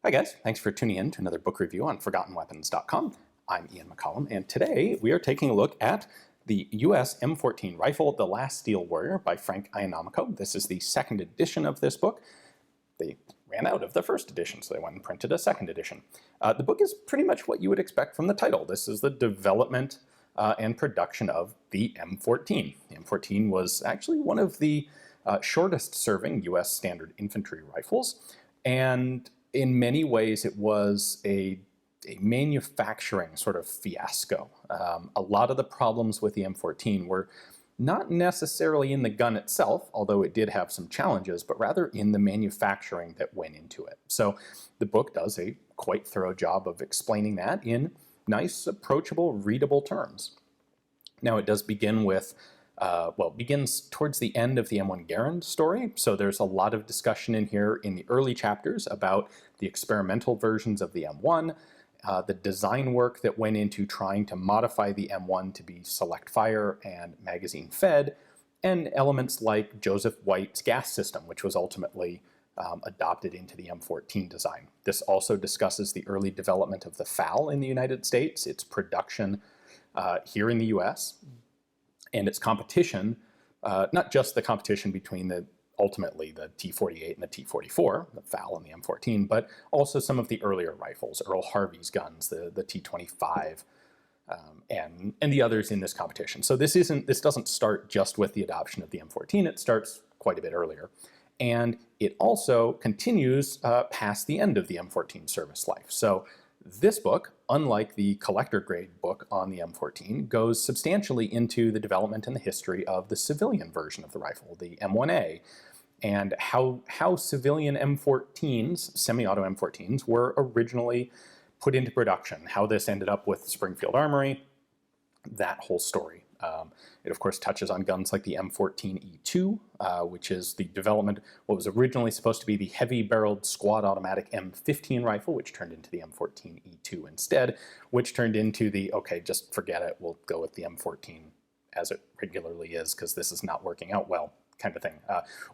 Hi guys, thanks for tuning in to another book review on ForgottenWeapons.com. I'm Ian McCollum, and today we are taking a look at the US M14 rifle, The Last Steel Warrior by Frank Iannamico. This is the second edition of this book. They ran out of the first edition, so they went and printed a second edition. The book is pretty much what you would expect from the title. This is the development and production of the M14. The M14 was actually one of the shortest serving US standard infantry rifles, and in many ways it was a manufacturing sort of fiasco. A lot of the problems with the M14 were not necessarily in the gun itself, although it did have some challenges, but rather in the manufacturing that went into it. So the book does a quite thorough job of explaining that in nice, approachable, readable terms. Now it does begin with begins towards the end of the M1 Garand story, so there's a lot of discussion in here in the early chapters about the experimental versions of the M1, the design work that went into trying to modify the M1 to be select fire and magazine fed, and elements like Joseph White's gas system, which was ultimately adopted into the M14 design. This also discusses the early development of the FAL in the United States, its production here in the US, and its competition, not just the competition between ultimately the T-48 and the T-44, the FAL and the M14, but also some of the earlier rifles, Earl Harvey's guns, the T-25, and the others in this competition. So this doesn't start just with the adoption of the M14, it starts quite a bit earlier. And it also continues past the end of the M14 service life. So this book, unlike the collector grade book on the M14, goes substantially into the development and the history of the civilian version of the rifle, the M1A, and how civilian M14s, semi-auto M14s, were originally put into production, how this ended up with Springfield Armory, that whole story. It of course touches on guns like the M14E2, which is the development, what was originally supposed to be the heavy-barreled squad automatic M15 rifle, which turned into the M14E2 instead, which turned into the, okay, just forget it, we'll go with the M14 as it regularly is because this is not working out well, kind of thing.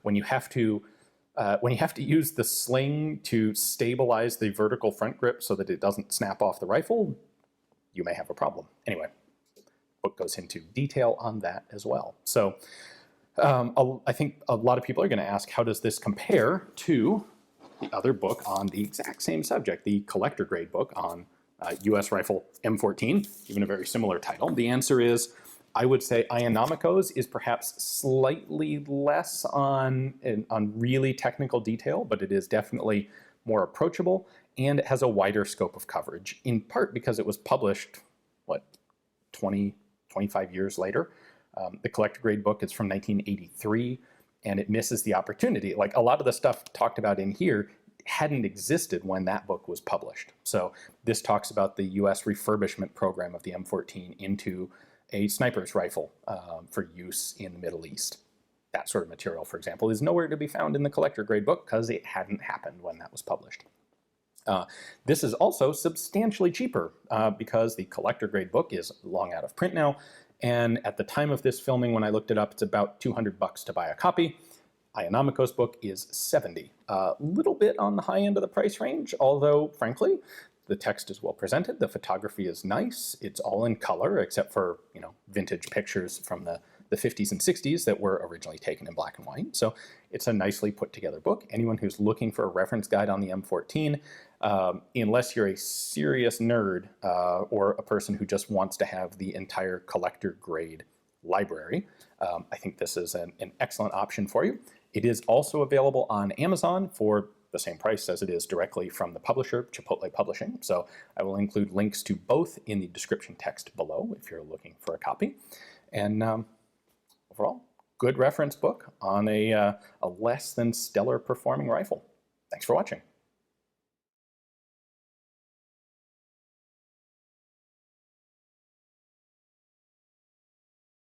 When you have to use the sling to stabilize the vertical front grip so that it doesn't snap off the rifle, you may have a problem. Anyway, book goes into detail on that as well. So I think a lot of people are going to ask, how does this compare to the other book on the exact same subject, the collector grade book on US Rifle M14, even a very similar title? The answer is, I would say Iannamico's is perhaps slightly less on really technical detail, but it is definitely more approachable, and it has a wider scope of coverage, in part because it was published, what, 25 years later. The collector grade book is from 1983, and it misses the opportunity. Like, a lot of the stuff talked about in here hadn't existed when that book was published. So this talks about the US refurbishment program of the M14 into a sniper's rifle for use in the Middle East. That sort of material, for example, is nowhere to be found in the collector grade book because it hadn't happened when that was published. This is also substantially cheaper because the collector grade book is long out of print now, and at the time of this filming, when I looked it up, it's about $200 to buy a copy. Iannamico's book is $70. A little bit on the high end of the price range, although frankly, the text is well presented, the photography is nice, it's all in color except for, you know, vintage pictures from the 50s and 60s that were originally taken in black and white. So it's a nicely put together book. Anyone who's looking for a reference guide on the M14, unless you're a serious nerd or a person who just wants to have the entire collector grade library, I think this is an excellent option for you. It is also available on Amazon for the same price as it is directly from the publisher, Chipotle Publishing. So I will include links to both in the description text below if you're looking for a copy. And overall, good reference book on a less than stellar performing rifle. Thanks for watching.